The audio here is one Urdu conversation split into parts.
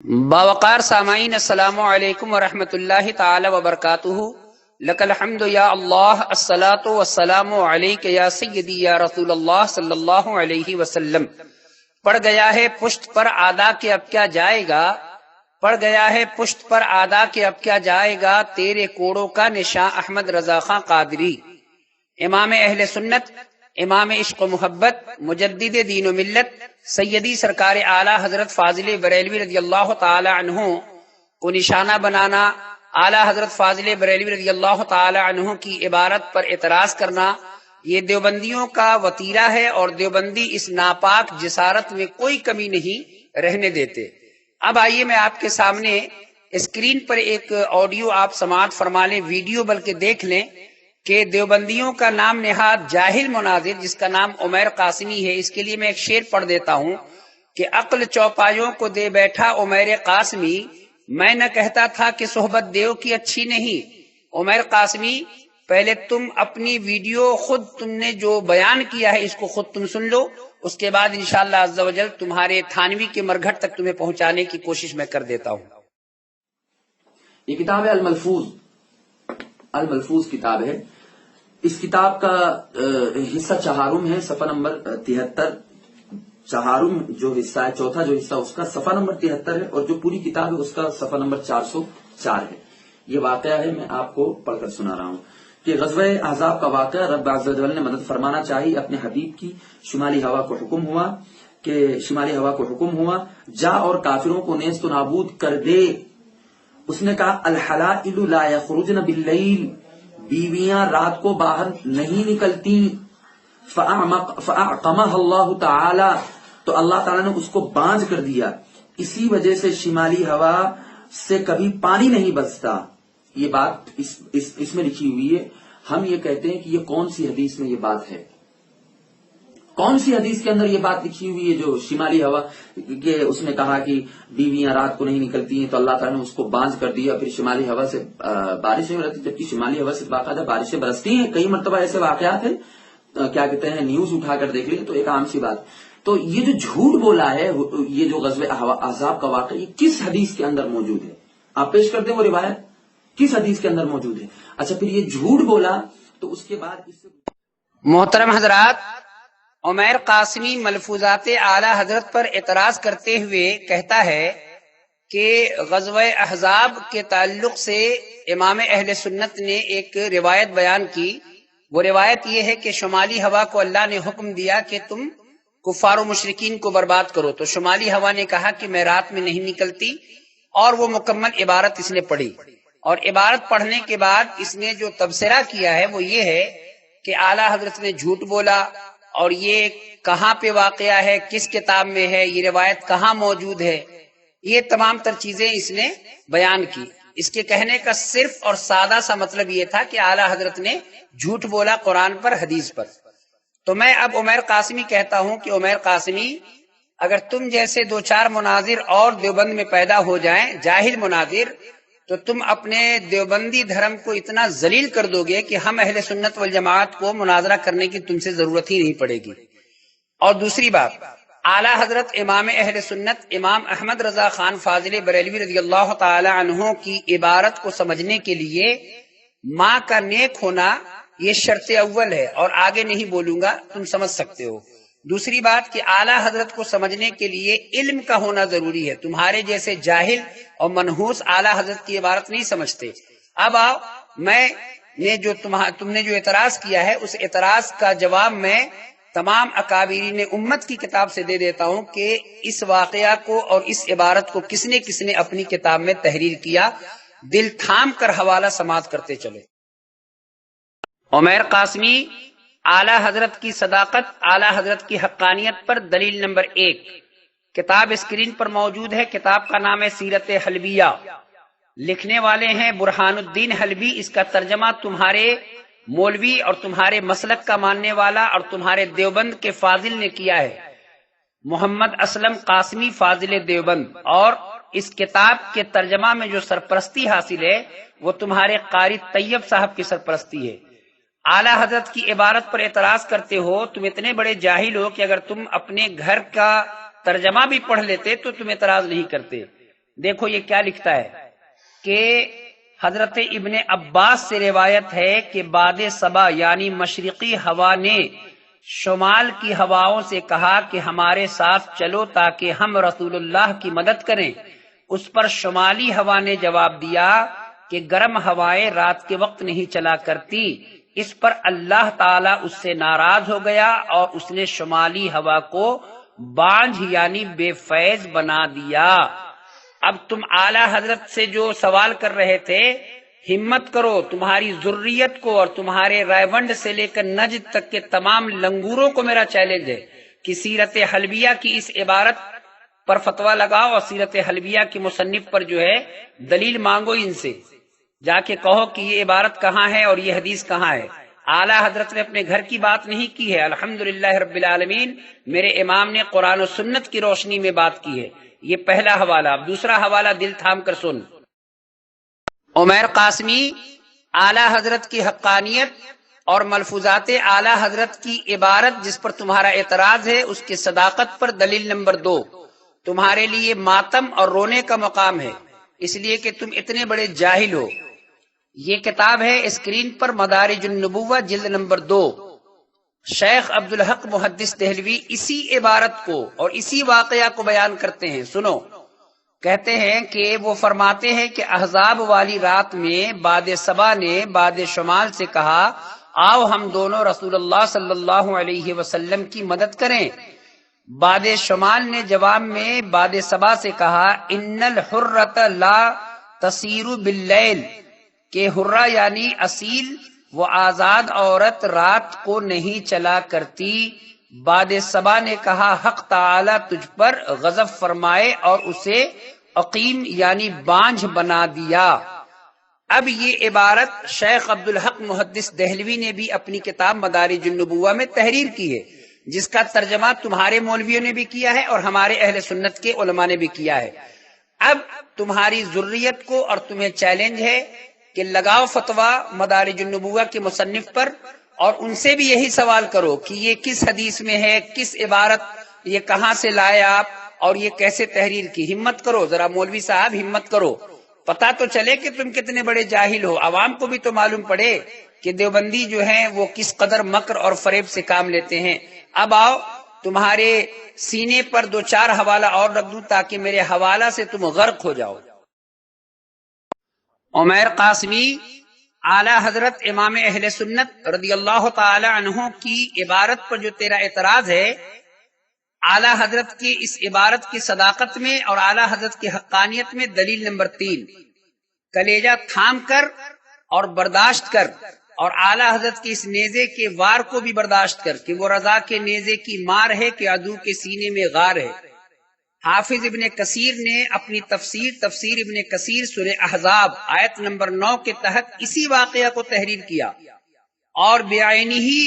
باوقار سامعین، السلام علیکم ورحمۃ اللہ تعالی وبرکاتہ۔ لک الحمد یا اللہ، الصلاۃ والسلام علیک یا سیدی یا رسول اللہ صلی اللہ علیہ وسلم۔ پڑ گیا ہے پشت پر آدا کہ اب کیا جائے گا، پڑ گیا ہے پشت پر آدا کہ اب کیا جائے گا، تیرے کوڑوں کا نشاں احمد رضا خاں قادری۔ امام اہل سنت، امام عشق و محبت، مجدد دین و ملت، سیدی سرکار اعلی حضرت فاضل بریلوی رضی اللہ تعالی عنہ کو نشانہ بنانا، اعلی حضرت فاضل بریلوی رضی اللہ تعالی عنہ کی عبارت پر اعتراض کرنا، یہ دیوبندیوں کا وتیرہ ہے، اور دیوبندی اس ناپاک جسارت میں کوئی کمی نہیں رہنے دیتے۔ اب آئیے میں آپ کے سامنے اسکرین پر ایک آڈیو آپ سماعت فرما لیں، ویڈیو بلکہ دیکھ لیں کہ دیوبندیوں کا نام نہاد جاہل مناظر جس کا نام عمیر قاسمی ہے، اس کے لیے میں ایک شعر پڑھ دیتا ہوں کہ عقل چوپایوں کو دے بیٹھا عمیر قاسمی، میں نہ کہتا تھا کہ صحبت دیو کی اچھی نہیں۔ عمیر قاسمی، پہلے تم اپنی ویڈیو خود تم نے جو بیان کیا ہے اس کو خود تم سن لو، اس کے بعد انشاءاللہ عز و جل تمہارے تھانوی کے مرگھٹ تک تمہیں پہنچانے کی کوشش میں کر دیتا ہوں۔ یہ کتاب ہے الملفوظ، الملفوظ کتاب ہے۔ اس کتاب کا حصہ چہارم ہے، صفحہ نمبر 73۔ چہارم جو حصہ ہے، چوتھا جو حصہ اس کا صفحہ نمبر 73 ہے، اور جو پوری کتاب ہے اس کا صفحہ نمبر 404 ہے۔ یہ واقعہ ہے، میں آپ کو پڑھ کر سنا رہا ہوں کہ غزوہ احزاب کا واقعہ، رب عز و جل نے مدد فرمانا چاہی اپنے حبیب کی۔ شمالی ہوا کو حکم ہوا جا اور کافروں کو نیست و نابود کر دے۔ اس نے کہا الحلائل لا یخرجن باللیل، بیویاں رات کو باہر نہیں نکلتی۔ فاعقمہ اللہ تعالی، تو اللہ تعالیٰ نے اس کو باندھ کر دیا۔ اسی وجہ سے شمالی ہوا سے کبھی پانی نہیں برستا۔ یہ بات اس میں لکھی ہوئی ہے۔ ہم یہ کہتے ہیں کہ یہ کون سی حدیث میں یہ بات ہے، کون سی حدیث کے اندر یہ بات لکھی ہوئی ہے جو شمالی ہوا کہ اس نے کہا کہ بیویاں رات کو نہیں نکلتی ہیں تو اللہ تعالیٰ نے اس کو باندھ کر دیا، پھر شمالی ہوا سے بارش نہیں برستی، جبکہ شمالی ہوا سے باقاعدہ بارشیں برستی ہیں۔ کئی مرتبہ ایسے واقعات ہیں، کیا کہتے ہیں، نیوز اٹھا کر دیکھ لیں تو ایک عام سی بات۔ تو یہ جو جھوٹ بولا ہے، یہ جو غزوہ احزاب کا واقعہ، یہ کس حدیث کے اندر موجود ہے؟ آپ پیش کر دیں وہ روایت کس حدیث کے اندر موجود ہے۔ اچھا، پھر یہ جھوٹ بولا تو اس کے بعد اس سے محترم حضرات، عمیر قاسمی ملفوظات اعلی حضرت پر اعتراض کرتے ہوئے کہتا ہے کہ غزوہ احزاب کے تعلق سے امام اہل سنت نے ایک روایت بیان کی۔ وہ روایت یہ ہے کہ شمالی ہوا کو اللہ نے حکم دیا کہ تم کفار و مشرکین کو برباد کرو، تو شمالی ہوا نے کہا کہ میں رات میں نہیں نکلتی، اور وہ مکمل عبارت اس نے پڑھی۔ اور عبارت پڑھنے کے بعد اس نے جو تبصرہ کیا ہے وہ یہ ہے کہ اعلی حضرت نے جھوٹ بولا، اور یہ کہاں پہ واقعہ ہے، کس کتاب میں ہے، یہ روایت کہاں موجود ہے، یہ تمام تر چیزیں اس نے بیان کی۔ اس کے کہنے کا صرف اور سادہ سا مطلب یہ تھا کہ اعلی حضرت نے جھوٹ بولا قرآن پر، حدیث پر۔ تو میں اب عمیر قاسمی کہتا ہوں کہ عمیر قاسمی، اگر تم جیسے دو چار مناظر اور دیوبند میں پیدا ہو جائیں، جاہل مناظر، تو تم اپنے دیوبندی دھرم کو اتنا ذلیل کر دو گے کہ ہم اہل سنت والجماعت کو مناظرہ کرنے کی تم سے ضرورت ہی نہیں پڑے گی۔ اور دوسری بات، اعلی حضرت امام اہل سنت امام احمد رضا خان فاضل بریلوی رضی اللہ تعالی عنہ کی عبارت کو سمجھنے کے لیے ماں کا نیک ہونا یہ شرط اول ہے، اور آگے نہیں بولوں گا، تم سمجھ سکتے ہو۔ دوسری بات کہ اعلی حضرت کو سمجھنے کے لیے علم کا ہونا ضروری ہے۔ تمہارے جیسے جاہل اور منحوس اعلی حضرت کی عبارت نہیں سمجھتے۔ اب آؤ، تم نے جو اعتراض کیا ہے اس اعتراض کا جواب میں تمام اکابرین امت کی کتاب سے دے دیتا ہوں کہ اس واقعہ کو اور اس عبارت کو کس نے اپنی کتاب میں تحریر کیا۔ دل تھام کر حوالہ سماعت کرتے چلے۔ عمیر قاسمی، اعلی حضرت کی صداقت، اعلی حضرت کی حقانیت پر دلیل نمبر 1، کتاب اسکرین پر موجود ہے۔ کتاب کا نام ہے سیرت حلبیہ، لکھنے والے ہیں برہان الدین حلبی۔ اس کا ترجمہ تمہارے مولوی اور تمہارے مسلک کا ماننے والا اور تمہارے دیوبند کے فاضل نے کیا ہے، محمد اسلم قاسمی فاضل دیوبند۔ اور اس کتاب کے ترجمہ میں جو سرپرستی حاصل ہے وہ تمہارے قاری طیب صاحب کی سرپرستی ہے۔ اعلی حضرت کی عبارت پر اعتراض کرتے ہو، تم اتنے بڑے جاہل ہو کہ اگر تم اپنے گھر کا ترجمہ بھی پڑھ لیتے تو تم اعتراض نہیں کرتے۔ دیکھو یہ کیا لکھتا ہے کہ حضرت ابن عباس سے روایت ہے کہ باد صبا یعنی مشرقی ہوا نے شمال کی ہواؤں سے کہا کہ ہمارے ساتھ چلو تاکہ ہم رسول اللہ کی مدد کریں۔ اس پر شمالی ہوا نے جواب دیا کہ گرم ہوائیں رات کے وقت نہیں چلا کرتی۔ اس پر اللہ تعالی اس سے ناراض ہو گیا اور اس نے شمالی ہوا کو بانجھ یعنی بے فیض بنا دیا۔ اب تم اعلی حضرت سے جو سوال کر رہے تھے، ہمت کرو، تمہاری ذریت کو اور تمہارے رائے سے لے کر نجد تک کے تمام لنگوروں کو میرا چیلنج ہے کہ سیرت حلبیہ کی اس عبارت پر فتویٰ لگاؤ اور سیرت حلبیہ کے مصنف پر جو ہے دلیل مانگو، ان سے جا کے کہو کہ یہ عبارت کہاں ہے اور یہ حدیث کہاں ہے۔ اعلیٰ حضرت نے اپنے گھر کی بات نہیں کی ہے، الحمدللہ رب العالمین، میرے امام نے قرآن و سنت کی روشنی میں بات کی ہے۔ یہ پہلا حوالہ۔ اب دوسرا حوالہ دل تھام کر سن۔ عمیر قاسمی اعلیٰ حضرت کی حقانیت اور ملفوظات اعلیٰ حضرت کی عبارت جس پر تمہارا اعتراض ہے اس کی صداقت پر دلیل نمبر 2، تمہارے لیے ماتم اور رونے کا مقام ہے، اس لیے کہ تم اتنے بڑے جاہل ہو۔ یہ کتاب ہے اسکرین پر، مدارج النبوہ جلد نمبر 2۔ شیخ عبدالحق محدث دہلوی اسی عبارت کو اور اسی واقعہ کو بیان کرتے ہیں، سنو۔ کہتے ہیں کہ وہ فرماتے ہیں کہ احزاب والی رات میں باد صبا نے باد شمال سے کہا آؤ ہم دونوں رسول اللہ صلی اللہ علیہ وسلم کی مدد کریں۔ باد شمال نے جواب میں باد صبا سے کہا ان الحرۃ لا تسیر باللیل، کہ حرہ یعنی اصیل وہ آزاد عورت رات کو نہیں چلا کرتی۔ باد صبا نے کہا حق تعالی تجھ پر غضب فرمائے اور اسے عقیم یعنی بانجھ بنا دیا۔ اب یہ عبارت شیخ عبدالحق محدث دہلوی نے بھی اپنی کتاب مدارج النبوہ میں تحریر کی ہے، جس کا ترجمہ تمہارے مولویوں نے بھی کیا ہے اور ہمارے اہل سنت کے علماء نے بھی کیا ہے۔ اب تمہاری ذریت کو اور تمہیں چیلنج ہے کہ لگاؤ فتویٰ مدارج النبوہ کے مصنف پر اور ان سے بھی یہی سوال کرو کہ یہ کس حدیث میں ہے، کس عبارت، یہ کہاں سے لائے آپ اور یہ کیسے تحریر کی۔ ہمت کرو ذرا مولوی صاحب، ہمت کرو، پتا تو چلے کہ تم کتنے بڑے جاہل ہو، عوام کو بھی تو معلوم پڑے کہ دیوبندی جو ہیں وہ کس قدر مکر اور فریب سے کام لیتے ہیں۔ اب آؤ تمہارے سینے پر 2-4 حوالہ اور رکھ دوں تاکہ میرے حوالہ سے تم غرق ہو جاؤ۔ عمیر قاسمی اعلی حضرت امام اہل سنت رضی اللہ تعالی عنہ کی عبارت پر جو تیرا اعتراض ہے، اعلی حضرت کی اس عبارت کی صداقت میں اور اعلی حضرت کی حقانیت میں دلیل نمبر 3، کلیجہ تھام کر اور برداشت کر، اور اعلی حضرت کی اس نیزے کے وار کو بھی برداشت کر کہ وہ رضا کے نیزے کی مار ہے کہ عدو کے سینے میں غار ہے۔ حافظ ابن کثیر نے اپنی تفسیر ابن کثیر سورہ احزاب آیت نمبر 9 کے تحت اسی واقعہ کو تحریر کیا اور بعینی ہی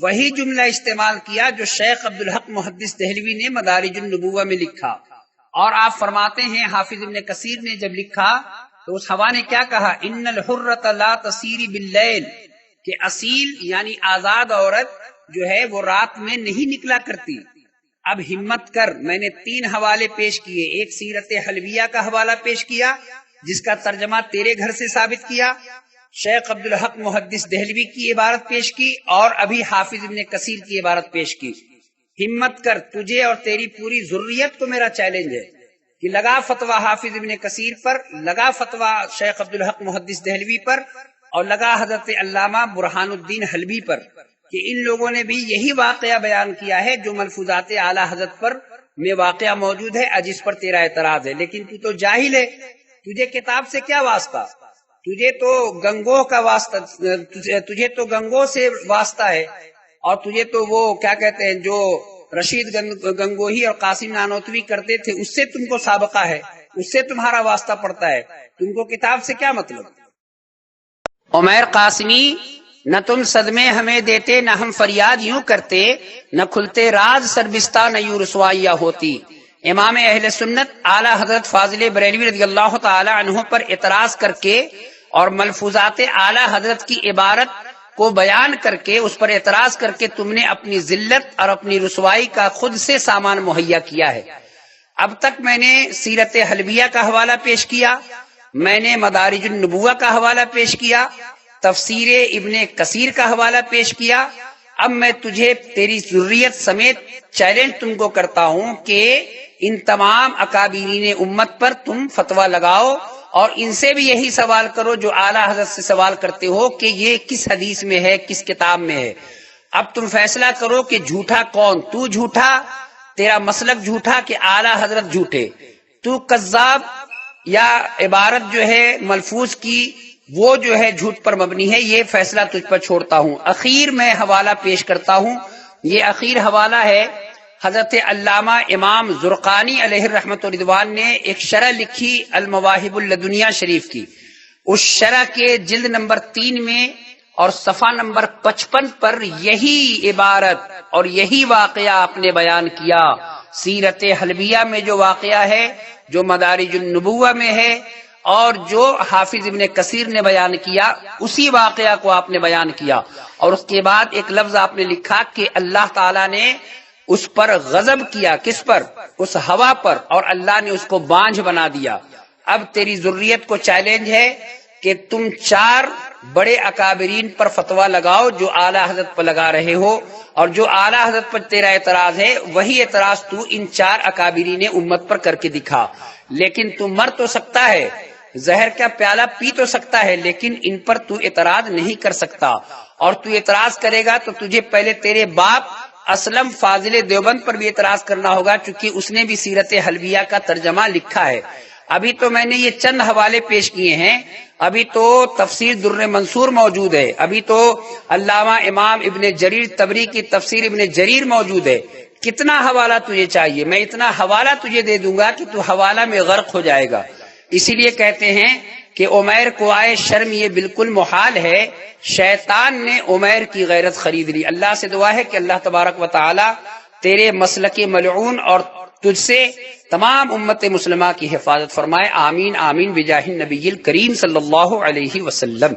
وہی جملہ استعمال کیا جو شیخ عبدالحق محدث دہلوی نے مدارج النبوہ میں لکھا۔ اور آپ فرماتے ہیں حافظ ابن کثیر نے جب لکھا تو اس ہوا نے کیا کہا، ان الحرۃ لا تسیری باللیل، کہ اصیل یعنی آزاد عورت جو ہے وہ رات میں نہیں نکلا کرتی۔ اب ہمت کر، میں نے 3 حوالے پیش کیے، ایک سیرت حلبیہ کا حوالہ پیش کیا جس کا ترجمہ تیرے گھر سے ثابت کیا، شیخ عبدالحق محدث دہلوی کی عبارت پیش کی، اور ابھی حافظ ابن کثیر کی عبارت پیش کی۔ ہمت کر، تجھے اور تیری پوری ذریت کو میرا چیلنج ہے کہ لگا فتویٰ حافظ ابن کثیر پر، لگا فتویٰ شیخ عبدالحق محدث دہلوی پر، اور لگا حضرت علامہ برہان الدین حلبی پر کہ ان لوگوں نے بھی یہی واقعہ بیان کیا ہے جو ملفوظات اعلیٰ حضرت پر میں واقعہ موجود ہے، جس پر تیرا اعتراض ہے۔ لیکن تو جاہل ہے، تجھے کتاب سے کیا واسطہ، تجھے تو گنگوہ کا واسطہ، تجھے تو گنگوہ سے واسطہ ہے، اور تجھے تو وہ کیا کہتے ہیں جو رشید گنگوہی اور قاسم نانوتوی کرتے تھے اس سے تم کو سابقہ ہے، اس سے تمہارا واسطہ پڑتا ہے، تم کو کتاب سے کیا مطلب۔ عمیر قاسمی نہ تم صدمے ہمیں دیتے، نہ ہم فریاد یوں کرتے، نہ کھلتے راز سربستہ، نہ یوں رسوائیاں ہوتی۔ امام اہل سنت اعلی حضرت فاضل بریلوی رضی اللہ تعالی عنہ پر اعتراض کر کے اور ملفوظات اعلی حضرت کی عبارت کو بیان کر کے اس پر اعتراض کر کے تم نے اپنی ذلت اور اپنی رسوائی کا خود سے سامان مہیا کیا ہے۔ اب تک میں نے سیرت حلبیہ کا حوالہ پیش کیا، میں نے مدارج النبوہ کا حوالہ پیش کیا، تفسیر ابن کثیر کا حوالہ پیش کیا۔ اب میں تجھے تیری ذریت سمیت چیلنج تم کو کرتا ہوں کہ ان تمام اکابرین امت پر تم فتویٰ لگاؤ اور ان سے بھی یہی سوال کرو جو اعلیٰ حضرت سے سوال کرتے ہو کہ یہ کس حدیث میں ہے، کس کتاب میں ہے۔ اب تم فیصلہ کرو کہ جھوٹا کون، تو جھوٹا، تیرا مسلک جھوٹا کہ اعلیٰ حضرت جھوٹے، تو کذاب یا عبارت جو ہے ملفوظ کی وہ جو ہے جھوٹ پر مبنی ہے۔ یہ فیصلہ تجھ پر چھوڑتا ہوں۔ اخیر میں حوالہ پیش کرتا ہوں، یہ اخیر حوالہ ہے حضرت علامہ امام زرقانی علیہ الرحمۃ والرضوان نے ایک شرح لکھی المواہب اللدنیہ شریف کی، اس شرح کے جلد نمبر 3 میں اور صفحہ نمبر 55 پر یہی عبارت اور یہی واقعہ آپ نے بیان کیا۔ سیرت حلبیہ میں جو واقعہ ہے، جو مدارج النبوہ میں ہے اور جو حافظ ابن کثیر نے بیان کیا، اسی واقعہ کو آپ نے بیان کیا۔ اور اس کے بعد ایک لفظ آپ نے لکھا کہ اللہ تعالیٰ نے اس پر غضب کیا، کس پر؟ اس ہوا پر، اور اللہ نے اس کو بانجھ بنا دیا۔ اب تیری ذریت کو چیلنج ہے کہ تم 4 بڑے اکابرین پر فتویٰ لگاؤ جو اعلیٰ حضرت پر لگا رہے ہو، اور جو اعلیٰ حضرت پر تیرا اعتراض ہے وہی اعتراض تو ان 4 اکابرین امت پر کر کے دکھا۔ لیکن تو مر تو سکتا ہے، زہر کا پیالہ پی تو سکتا ہے، لیکن ان پر تو اعتراض نہیں کر سکتا۔ اور تو اعتراض کرے گا تو تجھے پہلے تیرے باپ اسلم فاضل دیوبند پر بھی اعتراض کرنا ہوگا، چونکہ اس نے بھی سیرت حلبیہ کا ترجمہ لکھا ہے۔ ابھی تو میں نے یہ چند حوالے پیش کیے ہیں، ابھی تو تفسیر در منصور موجود ہے، ابھی تو علامہ امام ابن جریر طبری کی تفسیر ابن جریر موجود ہے۔ کتنا حوالہ تجھے چاہیے؟ میں اتنا حوالہ تجھے دے دوں گا کہ تو حوالہ میں غرق ہو جائے گا۔ اسی لیے کہتے ہیں کہ عمیر کو آئے شرم یہ بالکل محال ہے، شیطان نے عمیر کی غیرت خرید لی۔ اللہ سے دعا ہے کہ اللہ تبارک و تعالی تیرے مسلک ملعون اور تجھ سے تمام امت مسلمہ کی حفاظت فرمائے۔ آمین آمین بجاہ النبی الکریم صلی اللہ علیہ وسلم۔